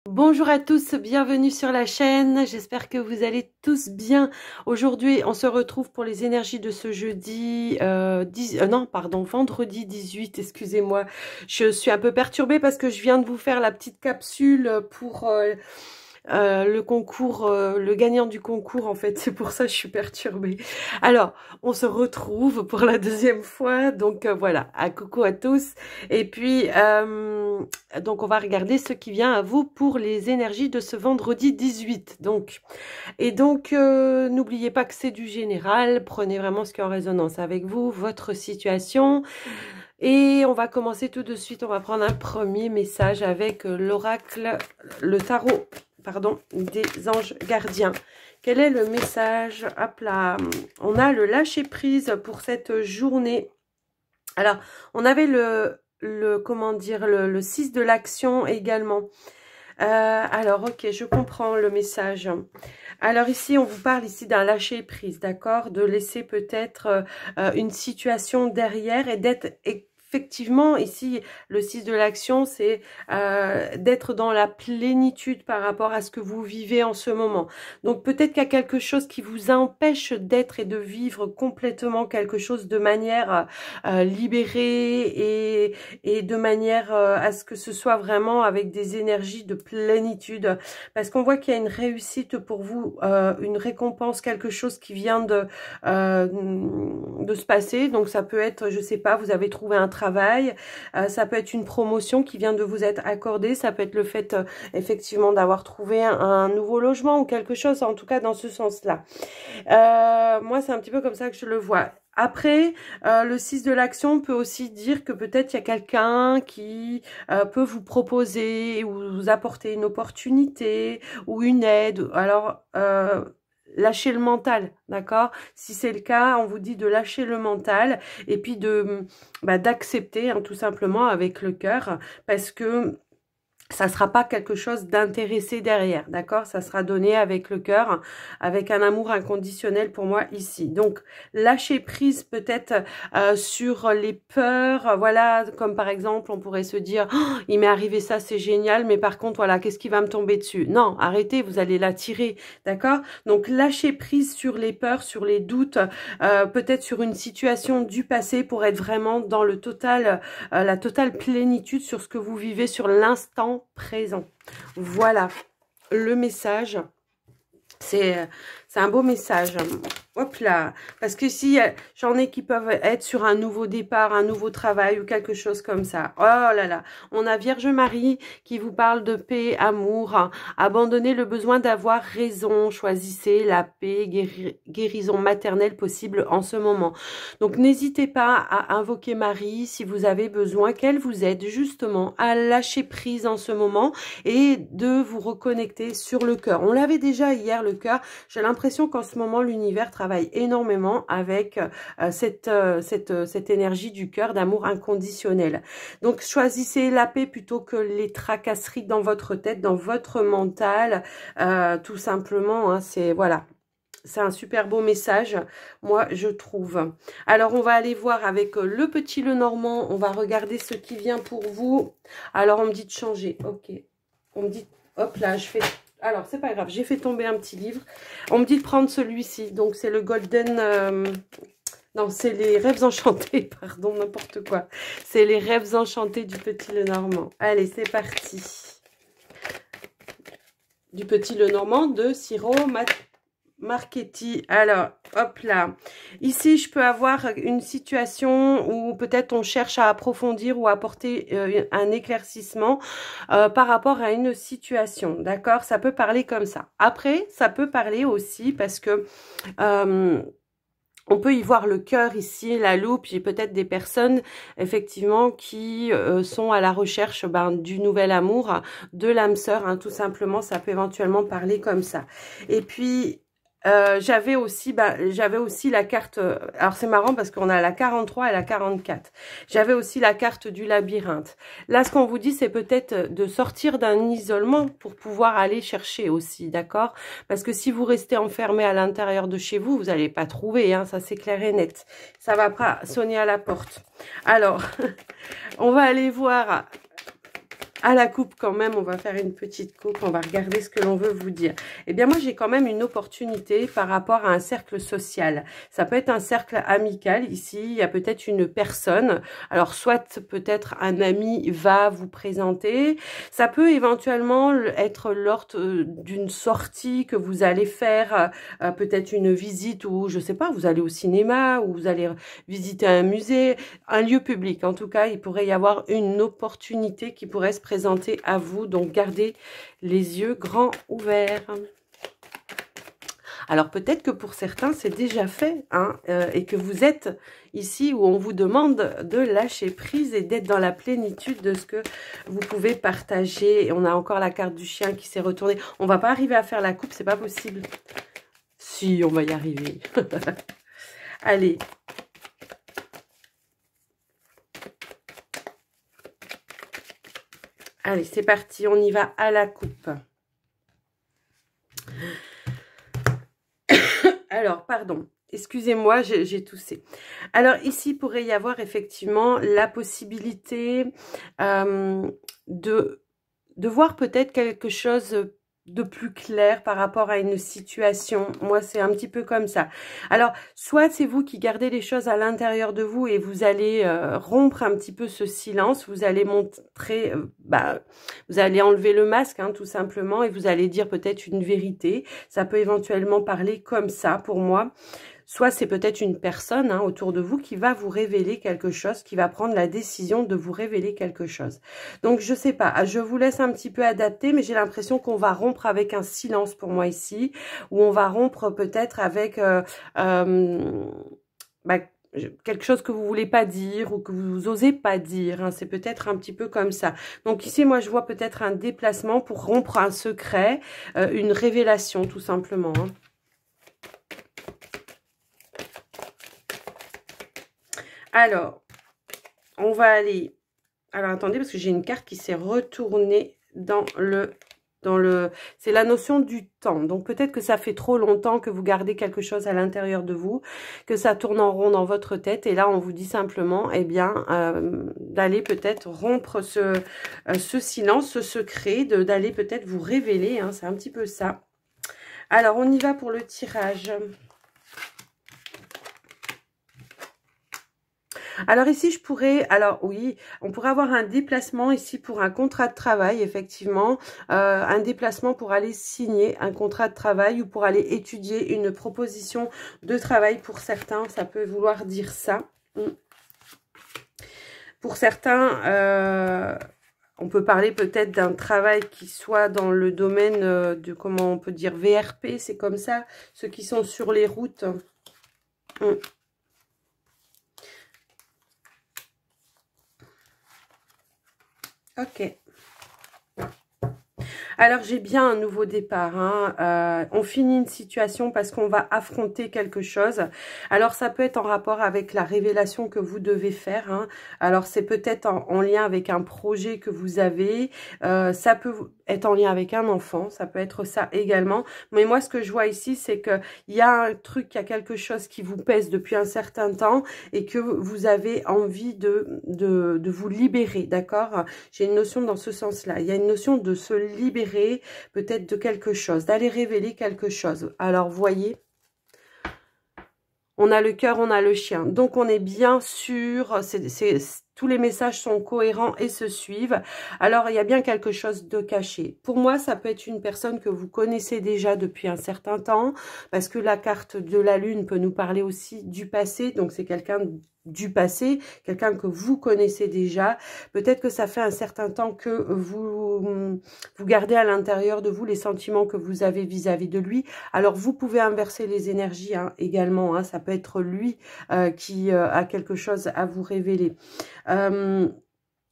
Bonjour à tous, bienvenue sur la chaîne, j'espère que vous allez tous bien. Aujourd'hui, on se retrouve pour les énergies de ce jeudi, vendredi 18, excusez-moi. Je suis un peu perturbée parce que je viens de vous faire la petite capsule pour le concours, le gagnant du concours en fait, c'est pour ça que je suis perturbée. Alors, on se retrouve pour la deuxième fois, donc voilà, coucou à tous. Et puis, donc on va regarder ce qui vient à vous pour les énergies de ce vendredi 18. Donc, n'oubliez pas que c'est du général, prenez vraiment ce qui est en résonance avec vous, votre situation. Et on va commencer tout de suite, on va prendre un premier message avec l'oracle, le tarot, pardon, des anges gardiens. Quel est le message? Hop là, on a le lâcher prise pour cette journée. Alors, on avait comment dire, le 6 de l'action également. Alors, ok, je comprends le message. Alors ici, on vous parle ici d'un lâcher prise, d'accord? De laisser peut-être une situation derrière et d'être effectivement, ici, le 6 de l'action, c'est d'être dans la plénitude par rapport à ce que vous vivez en ce moment. Donc peut-être qu'il y a quelque chose qui vous empêche d'être et de vivre complètement quelque chose de manière libérée et de manière à ce que ce soit vraiment avec des énergies de plénitude. Parce qu'on voit qu'il y a une réussite pour vous, une récompense, quelque chose qui vient de se passer. Donc ça peut être, je sais pas, vous avez trouvé un travail, ça peut être une promotion qui vient de vous être accordée, ça peut être le fait effectivement d'avoir trouvé un nouveau logement ou quelque chose, en tout cas dans ce sens-là. Moi, c'est un petit peu comme ça que je le vois. Après, le 6 de l'action peut aussi dire que peut-être il y a quelqu'un qui peut vous proposer ou vous apporter une opportunité ou une aide. Alors, lâcher le mental, d'accord? Si c'est le cas, on vous dit de lâcher le mental et puis d'accepter tout simplement avec le cœur parce que ça sera pas quelque chose d'intéressé derrière, d'accord? Ça sera donné avec le cœur, avec un amour inconditionnel pour moi ici. Donc, lâcher prise peut-être sur les peurs, voilà, comme par exemple, on pourrait se dire, oh, il m'est arrivé ça, c'est génial, mais par contre, voilà, qu'est-ce qui va me tomber dessus? Non, arrêtez, vous allez l'attirer, d'accord? Donc, lâcher prise sur les peurs, sur les doutes, peut-être sur une situation du passé pour être vraiment dans le total, la totale plénitude sur ce que vous vivez sur l'instant présent. Voilà le message. C'est un beau message. Hop là. Parce que si j'en ai qui peuvent être sur un nouveau départ, un nouveau travail ou quelque chose comme ça. Oh là là. On a Vierge Marie qui vous parle de paix, amour. Abandonnez le besoin d'avoir raison. Choisissez la paix, guérison maternelle possible en ce moment. Donc n'hésitez pas à invoquer Marie si vous avez besoin qu'elle vous aide justement à lâcher prise en ce moment et de vous reconnecter sur le cœur. On l'avait déjà hier, le cœur. J'ai l'impression qu'en ce moment, l'univers travaille énormément avec cette énergie du cœur d'amour inconditionnel. Donc, choisissez la paix plutôt que les tracasseries dans votre tête, dans votre mental, tout simplement. Hein, voilà. C'est un super beau message, moi, je trouve. Alors, on va aller voir avec le petit Lenormand. On va regarder ce qui vient pour vous. Alors, on me dit de changer. Ok. On me dit, hop là, je fais... Alors, c'est pas grave, j'ai fait tomber un petit livre. On me dit de prendre celui-ci. Donc, c'est le Golden... Non, c'est les rêves enchantés, pardon, n'importe quoi. C'est les rêves enchantés du petit Lenormand. Allez, c'est parti. Du petit Lenormand de Ciro Marchetti. Alors, hop là. Ici, je peux avoir une situation où peut-être on cherche à approfondir ou apporter un éclaircissement par rapport à une situation. D'accord? Ça peut parler comme ça. Après, ça peut parler aussi parce que... on peut y voir le cœur ici, la loupe. J'ai peut-être des personnes, effectivement, qui sont à la recherche du nouvel amour, de l'âme sœur, hein, tout simplement. Ça peut éventuellement parler comme ça. Et puis... j'avais aussi la carte, alors c'est marrant parce qu'on a la 43 et la 44. J'avais aussi la carte du labyrinthe. Là, ce qu'on vous dit, c'est peut-être de sortir d'un isolement pour pouvoir aller chercher aussi, d'accord? Parce que si vous restez enfermé à l'intérieur de chez vous, vous n'allez pas trouver, hein, ça c'est clair et net. Ça va pas sonner à la porte. Alors, on va aller voir à la coupe quand même, on va faire une petite coupe, on va regarder ce que l'on veut vous dire. Eh bien moi j'ai quand même une opportunité par rapport à un cercle social. Ça peut être un cercle amical, ici il y a peut-être une personne, alors soit peut-être un ami va vous présenter, ça peut éventuellement être lors d'une sortie que vous allez faire, peut-être une visite ou je sais pas, vous allez au cinéma ou vous allez visiter un musée, un lieu public. En tout cas, il pourrait y avoir une opportunité qui pourrait se présenter à vous. Donc, gardez les yeux grands ouverts. Alors, peut-être que pour certains, c'est déjà fait hein, et que vous êtes ici où on vous demande de lâcher prise et d'être dans la plénitude de ce que vous pouvez partager. Et on a encore la carte du chien qui s'est retournée. On va pas arriver à faire la coupe, c'est pas possible. Si, on va y arriver. Allez. Allez, c'est parti, on y va à la coupe. Alors, pardon, excusez-moi, j'ai toussé. Alors, ici, il pourrait y avoir effectivement la possibilité de voir peut-être quelque chose de plus clair par rapport à une situation. Moi, c'est un petit peu comme ça. Alors, soit c'est vous qui gardez les choses à l'intérieur de vous et vous allez rompre un petit peu ce silence, vous allez montrer, vous allez enlever le masque, hein, tout simplement, et vous allez dire peut-être une vérité. Ça peut éventuellement parler comme ça pour moi. Soit c'est peut-être une personne hein, autour de vous qui va vous révéler quelque chose, qui va prendre la décision de vous révéler quelque chose. Donc, je sais pas, je vous laisse un petit peu adapter, mais j'ai l'impression qu'on va rompre avec un silence pour moi ici, ou on va rompre peut-être avec quelque chose que vous voulez pas dire ou que vous osez pas dire. Hein, c'est peut-être un petit peu comme ça. Donc ici, moi, je vois peut-être un déplacement pour rompre un secret, une révélation tout simplement. Hein. Alors, on va aller... Alors, attendez, parce que j'ai une carte qui s'est retournée dans le... C'est la notion du temps. Donc, peut-être que ça fait trop longtemps que vous gardez quelque chose à l'intérieur de vous, que ça tourne en rond dans votre tête. Et là, on vous dit simplement, eh bien, d'aller peut-être rompre ce silence, ce secret, d'aller peut-être vous révéler. Hein, c'est un petit peu ça. Alors, on y va pour le tirage. Alors ici, oui, on pourrait avoir un déplacement ici pour un contrat de travail, effectivement, un déplacement pour aller signer un contrat de travail ou pour aller étudier une proposition de travail pour certains, ça peut vouloir dire ça. Pour certains, on peut parler peut-être d'un travail qui soit dans le domaine de, comment on peut dire, VRP, c'est comme ça, ceux qui sont sur les routes. Ok. Alors, j'ai bien un nouveau départ. Hein. On finit une situation parce qu'on va affronter quelque chose. Alors, ça peut être en rapport avec la révélation que vous devez faire. Hein. Alors, c'est peut-être en lien avec un projet que vous avez. Ça peut être en lien avec un enfant. Ça peut être ça également. Mais moi, ce que je vois ici, c'est qu'il y a un truc, il y a quelque chose qui vous pèse depuis un certain temps et que vous avez envie de vous libérer. D'accord? J'ai une notion dans ce sens-là. Il y a une notion de se libérer peut-être de quelque chose, d'aller révéler quelque chose. Alors, voyez, on a le cœur, on a le chien. Donc, on est bien sûr, tous les messages sont cohérents et se suivent. Alors, il y a bien quelque chose de caché. Pour moi, ça peut être une personne que vous connaissez déjà depuis un certain temps, parce que la carte de la lune peut nous parler aussi du passé. Donc, c'est quelqu'un du passé, quelqu'un que vous connaissez déjà. Peut-être que ça fait un certain temps que vous gardez à l'intérieur de vous les sentiments que vous avez vis-à-vis de lui. Alors, vous pouvez inverser les énergies hein, également. Hein, ça peut être lui qui a quelque chose à vous révéler.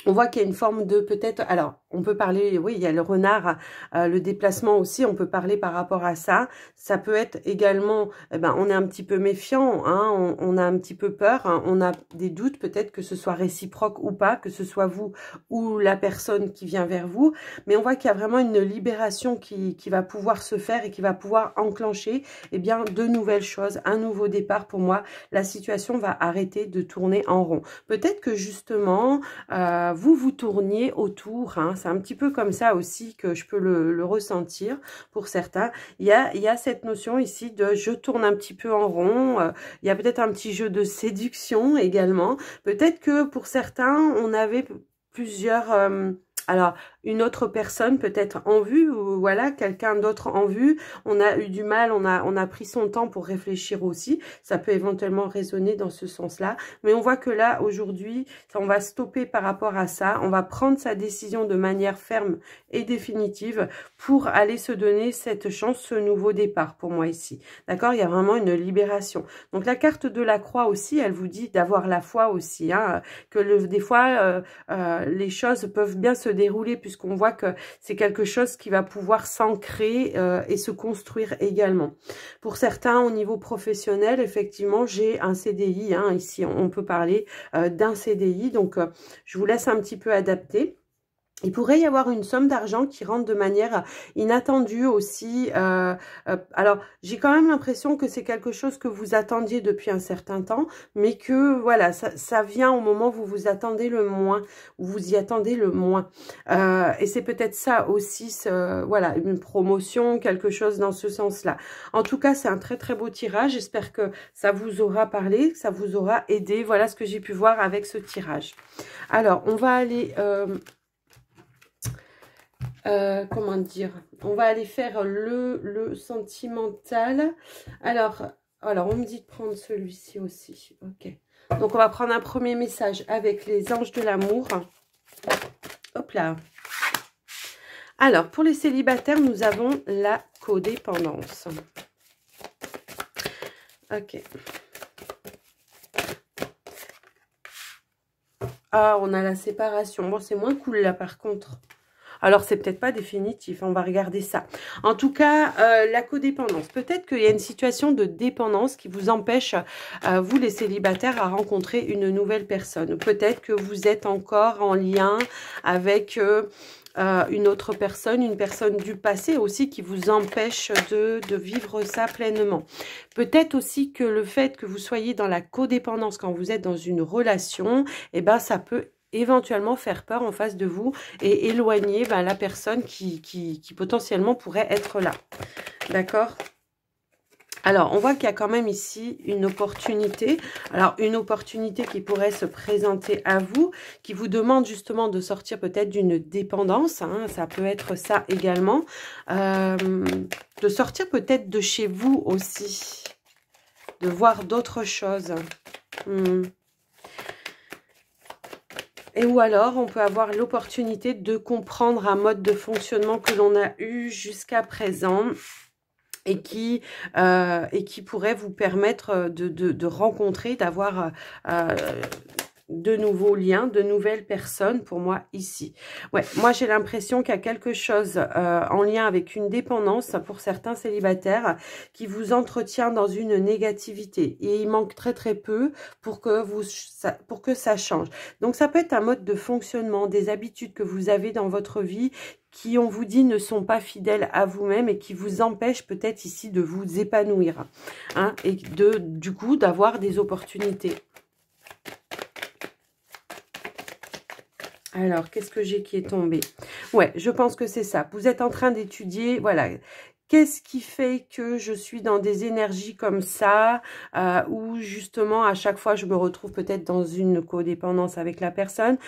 On voit qu'il y a une forme de peut-être... Alors, on peut parler, oui, il y a le renard, le déplacement aussi, on peut parler par rapport à ça. Ça peut être également, on est un petit peu méfiant, hein, on a un petit peu peur, hein, on a des doutes, peut-être que ce soit réciproque ou pas, que ce soit vous ou la personne qui vient vers vous. Mais on voit qu'il y a vraiment une libération qui va pouvoir se faire et qui va pouvoir enclencher bien, de nouvelles choses, un nouveau départ pour moi. La situation va arrêter de tourner en rond. Peut-être que justement... vous vous tourniez autour. Hein. C'est un petit peu comme ça aussi que je peux le ressentir pour certains. Il y a cette notion ici de je tourne un petit peu en rond. Il y a peut-être un petit jeu de séduction également. Peut-être que pour certains, on avait plusieurs... alors, une autre personne peut-être en vue, ou voilà, quelqu'un d'autre en vue. On a eu du mal, on a pris son temps pour réfléchir aussi. Ça peut éventuellement résonner dans ce sens-là. Mais on voit que là, aujourd'hui, on va stopper par rapport à ça. On va prendre sa décision de manière ferme et définitive pour aller se donner cette chance, ce nouveau départ pour moi ici. D'accord? Il y a vraiment une libération. Donc, la carte de la croix aussi, elle vous dit d'avoir la foi aussi. Hein, que des fois, les choses peuvent bien se dérouler puisqu'on voit que c'est quelque chose qui va pouvoir s'ancrer et se construire également. Pour certains, au niveau professionnel, effectivement, j'ai un CDI. Hein, ici, on peut parler d'un CDI. Donc, je vous laisse un petit peu adapter. Il pourrait y avoir une somme d'argent qui rentre de manière inattendue aussi. Alors, j'ai quand même l'impression que c'est quelque chose que vous attendiez depuis un certain temps, mais que voilà, ça vient au moment où vous vous attendez le moins, où vous y attendez le moins. Et c'est peut-être ça aussi, voilà, une promotion, quelque chose dans ce sens-là. En tout cas, c'est un très très beau tirage. J'espère que ça vous aura parlé, que ça vous aura aidé. Voilà ce que j'ai pu voir avec ce tirage. Alors, on va aller... comment dire, on va aller faire le sentimental. Alors, on me dit de prendre celui-ci aussi. Ok. Donc, on va prendre un premier message avec les anges de l'amour. Hop là. Alors, pour les célibataires, nous avons la codépendance. Ok. Ah, on a la séparation. Bon, c'est moins cool là, par contre. Alors, c'est peut-être pas définitif, on va regarder ça. En tout cas, la codépendance. Peut-être qu'il y a une situation de dépendance qui vous empêche, vous les célibataires, à rencontrer une nouvelle personne. Peut-être que vous êtes encore en lien avec une autre personne, une personne du passé aussi qui vous empêche de vivre ça pleinement. Peut-être aussi que le fait que vous soyez dans la codépendance quand vous êtes dans une relation, eh ben, ça peut éventuellement faire peur en face de vous et éloigner la personne qui potentiellement pourrait être là. D'accord ? Alors, on voit qu'il y a quand même ici une opportunité. Alors, une opportunité qui pourrait se présenter à vous, qui vous demande justement de sortir peut-être d'une dépendance. Hein, ça peut être ça également. De sortir peut-être de chez vous aussi. De voir d'autres choses. Et ou alors, on peut avoir l'opportunité de comprendre un mode de fonctionnement que l'on a eu jusqu'à présent et qui pourrait vous permettre de rencontrer, d'avoir de nouveaux liens, de nouvelles personnes pour moi ici. Ouais, moi j'ai l'impression qu'il y a quelque chose en lien avec une dépendance pour certains célibataires qui vous entretient dans une négativité et il manque très très peu pour que ça change. Donc ça peut être un mode de fonctionnement, des habitudes que vous avez dans votre vie qui, on vous dit, ne sont pas fidèles à vous-même et qui vous empêchent peut-être ici de vous épanouir, hein, et du coup d'avoir des opportunités. Alors, qu'est-ce que j'ai qui est tombé? Ouais, je pense que c'est ça. Vous êtes en train d'étudier, voilà. Qu'est-ce qui fait que je suis dans des énergies comme ça, où justement à chaque fois je me retrouve peut-être dans une codépendance avec la personne,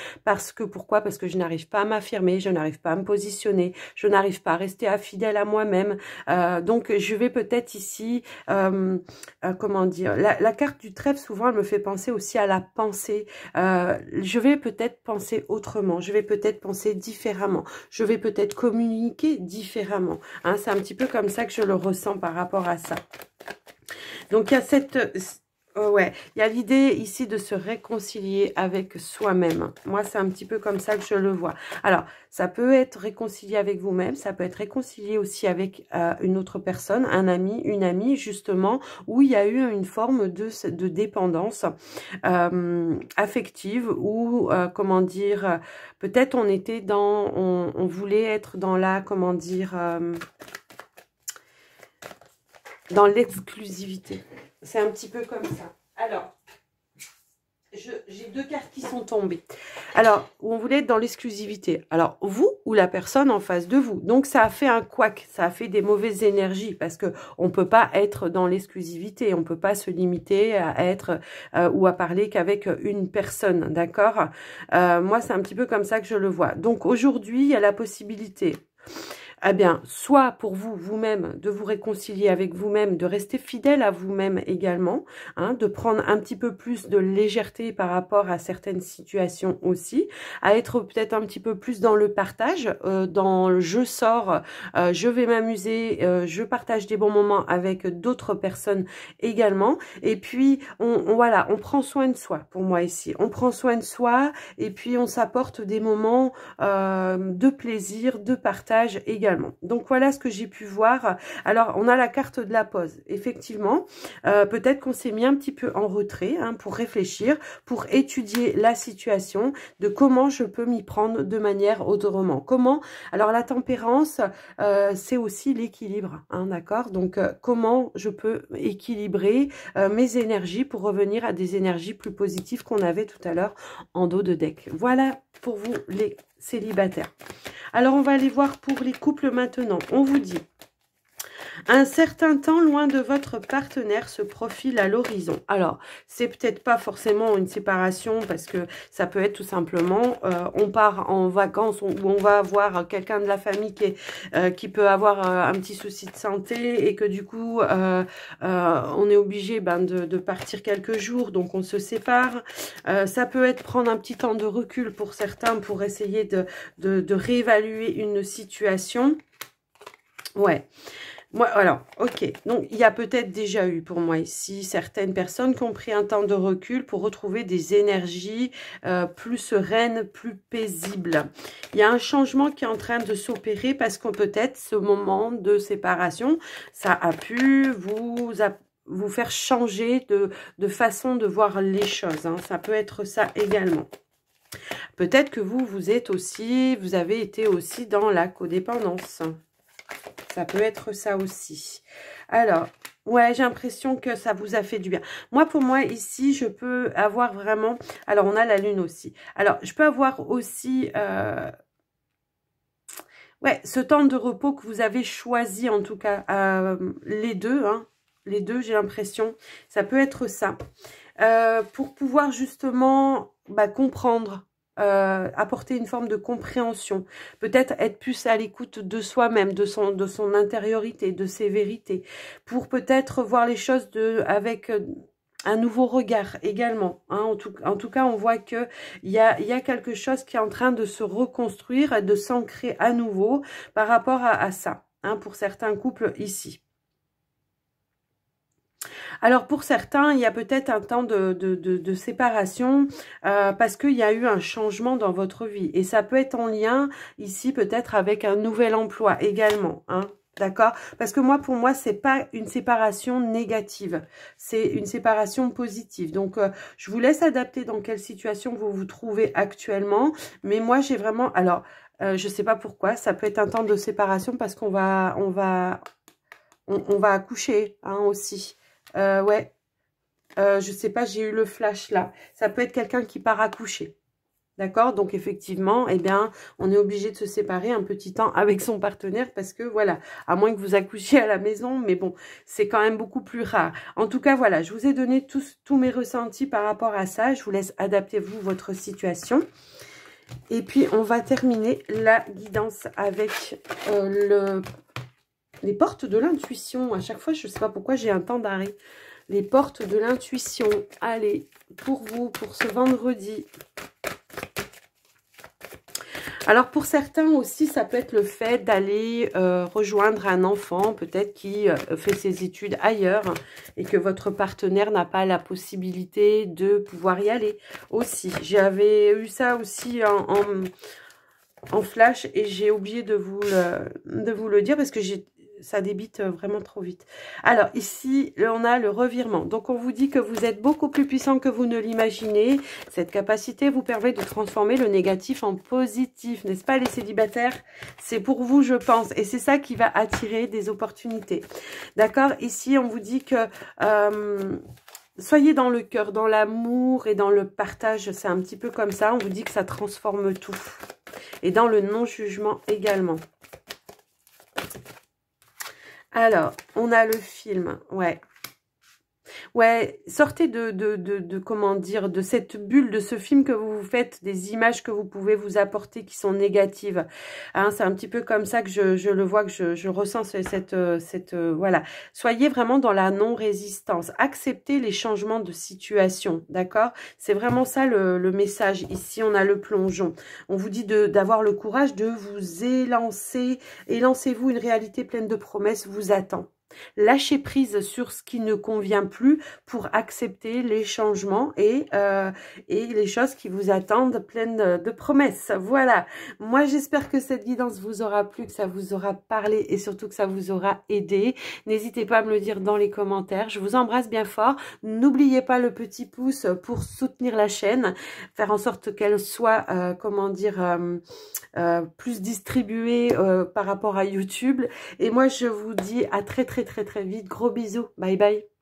pourquoi? Parce que je n'arrive pas à m'affirmer, je n'arrive pas à me positionner, je n'arrive pas à rester fidèle à moi-même. Donc je vais peut-être ici, comment dire, la carte du trèfle souvent elle me fait penser aussi à la pensée. Je vais peut-être penser autrement, je vais peut-être penser différemment, je vais peut-être communiquer différemment. Hein, c'est un petit peu comme ça que je le ressens par rapport à ça. Donc, il y a cette... ouais, il y a l'idée ici de se réconcilier avec soi-même. Moi, c'est un petit peu comme ça que je le vois. Alors, ça peut être réconcilié avec vous-même, ça peut être réconcilié aussi avec une autre personne, un ami, une amie, justement, où il y a eu une forme de dépendance affective ou, comment dire, peut-être on était dans... On voulait être dans la, comment dire... dans l'exclusivité. C'est un petit peu comme ça. Alors, j'ai deux cartes qui sont tombées. Alors, on voulait être dans l'exclusivité. Alors, vous ou la personne en face de vous. Donc, ça a fait un couac, ça a fait des mauvaises énergies parce que on peut pas être dans l'exclusivité. On peut pas se limiter à être ou à parler qu'avec une personne, d'accord? Moi, c'est un petit peu comme ça que je le vois. Donc, aujourd'hui, il y a la possibilité... Eh bien, soit pour vous, vous-même, de vous réconcilier avec vous-même, de rester fidèle à vous-même également, hein, de prendre un petit peu plus de légèreté par rapport à certaines situations aussi, à être peut-être un petit peu plus dans le partage, dans le je sors, je vais m'amuser, je partage des bons moments avec d'autres personnes également, et puis voilà, on prend soin de soi, pour moi ici, on prend soin de soi, et puis on s'apporte des moments de plaisir, de partage également. Donc voilà ce que j'ai pu voir. Alors on a la carte de la pause, effectivement, peut-être qu'on s'est mis un petit peu en retrait hein, pour réfléchir, pour étudier la situation, de comment je peux m'y prendre de manière autrement. Comment? Alors la tempérance, c'est aussi l'équilibre, hein, d'accord? Donc comment je peux équilibrer mes énergies pour revenir à des énergies plus positives qu'on avait tout à l'heure en dos de deck. Voilà pour vous les célibataires. Alors, on va aller voir pour les couples maintenant. On vous dit, un certain temps loin de votre partenaire se profile à l'horizon. Alors, c'est peut-être pas forcément une séparation parce que ça peut être tout simplement, on part en vacances où on va voir quelqu'un de la famille qui peut avoir un petit souci de santé et que du coup, on est obligé de partir quelques jours, donc on se sépare. Ça peut être prendre un petit temps de recul pour certains pour essayer de réévaluer une situation. Ouais. Moi, alors, ok, donc il y a peut-être déjà eu pour moi ici certaines personnes qui ont pris un temps de recul pour retrouver des énergies plus sereines, plus paisibles. Il y a un changement qui est en train de s'opérer parce que peut-être ce moment de séparation, ça a pu vous faire changer de façon de voir les choses. Hein. Ça peut être ça également. Peut-être que vous avez été aussi dans la codépendance. Ça peut être ça aussi. Alors, ouais, j'ai l'impression que ça vous a fait du bien. Moi, pour moi, ici, je peux avoir vraiment... Alors, on a la lune aussi. Alors, je peux avoir aussi... Ouais, ce temps de repos que vous avez choisi, en tout cas, les deux, hein. Les deux, j'ai l'impression. Ça peut être ça. Pour pouvoir justement comprendre... apporter une forme de compréhension, peut-être être plus à l'écoute de soi-même, de son intériorité, de ses vérités, pour peut-être voir les choses avec un nouveau regard également. Hein. En tout cas, on voit que il y a quelque chose qui est en train de se reconstruire et de s'ancrer à nouveau par rapport à ça, hein, pour certains couples ici. Alors, pour certains, il y a peut-être un temps de séparation parce qu'il y a eu un changement dans votre vie. Et ça peut être en lien, ici, peut-être avec un nouvel emploi également. Hein, d'accord? Parce que moi, pour moi, c'est pas une séparation négative. C'est une séparation positive. Donc, je vous laisse adapter dans quelle situation vous vous trouvez actuellement. Mais moi, j'ai vraiment... Alors, je sais pas pourquoi. Ça peut être un temps de séparation parce qu'on on va accoucher hein, aussi. Ouais, je sais pas, j'ai eu le flash là. Ça peut être quelqu'un qui part accoucher. D'accord? Donc, effectivement, eh bien, on est obligé de se séparer un petit temps avec son partenaire parce que, voilà, à moins que vous accouchiez à la maison, mais bon, c'est quand même beaucoup plus rare. En tout cas, voilà, je vous ai donné tous mes ressentis par rapport à ça. Je vous laisse adapter, vous, votre situation. Et puis, on va terminer la guidance avec les portes de l'intuition. À chaque fois, je ne sais pas pourquoi j'ai un temps d'arrêt. Les portes de l'intuition. Allez, pour vous, pour ce vendredi. Alors, pour certains aussi, ça peut être le fait d'aller rejoindre un enfant, peut-être qui fait ses études ailleurs et que votre partenaire n'a pas la possibilité de pouvoir y aller aussi. J'avais eu ça aussi en flash et j'ai oublié de vous le dire parce que ça débite vraiment trop vite. Alors, ici, on a le revirement. Donc, on vous dit que vous êtes beaucoup plus puissant que vous ne l'imaginez. Cette capacité vous permet de transformer le négatif en positif. N'est-ce pas, les célibataires? C'est pour vous, je pense. Et c'est ça qui va attirer des opportunités. D'accord? Ici, on vous dit que... soyez dans le cœur, dans l'amour et dans le partage. C'est un petit peu comme ça. On vous dit que ça transforme tout. Et dans le non-jugement également. Alors, on a le film. Ouais. Ouais, sortez comment dire, de cette bulle, de ce film que vous vous faites, des images que vous pouvez vous apporter qui sont négatives. Hein, c'est un petit peu comme ça que je le vois, que je ressens voilà. Soyez vraiment dans la non-résistance. Acceptez les changements de situation, d'accord? C'est vraiment ça le message. Ici, on a le plongeon. On vous dit d'avoir le courage de vous élancer. Élancez-vous, une réalité pleine de promesses vous attend. Lâchez prise sur ce qui ne convient plus pour accepter les changements et les choses qui vous attendent pleines de promesses. Voilà, moi j'espère que cette guidance vous aura plu, que ça vous aura parlé et surtout que ça vous aura aidé. N'hésitez pas à me le dire dans les commentaires. Je vous embrasse bien fort. N'oubliez pas le petit pouce pour soutenir la chaîne, faire en sorte qu'elle soit, comment dire, plus distribuée par rapport à YouTube. Et moi je vous dis à très vite. Gros bisous. Bye bye.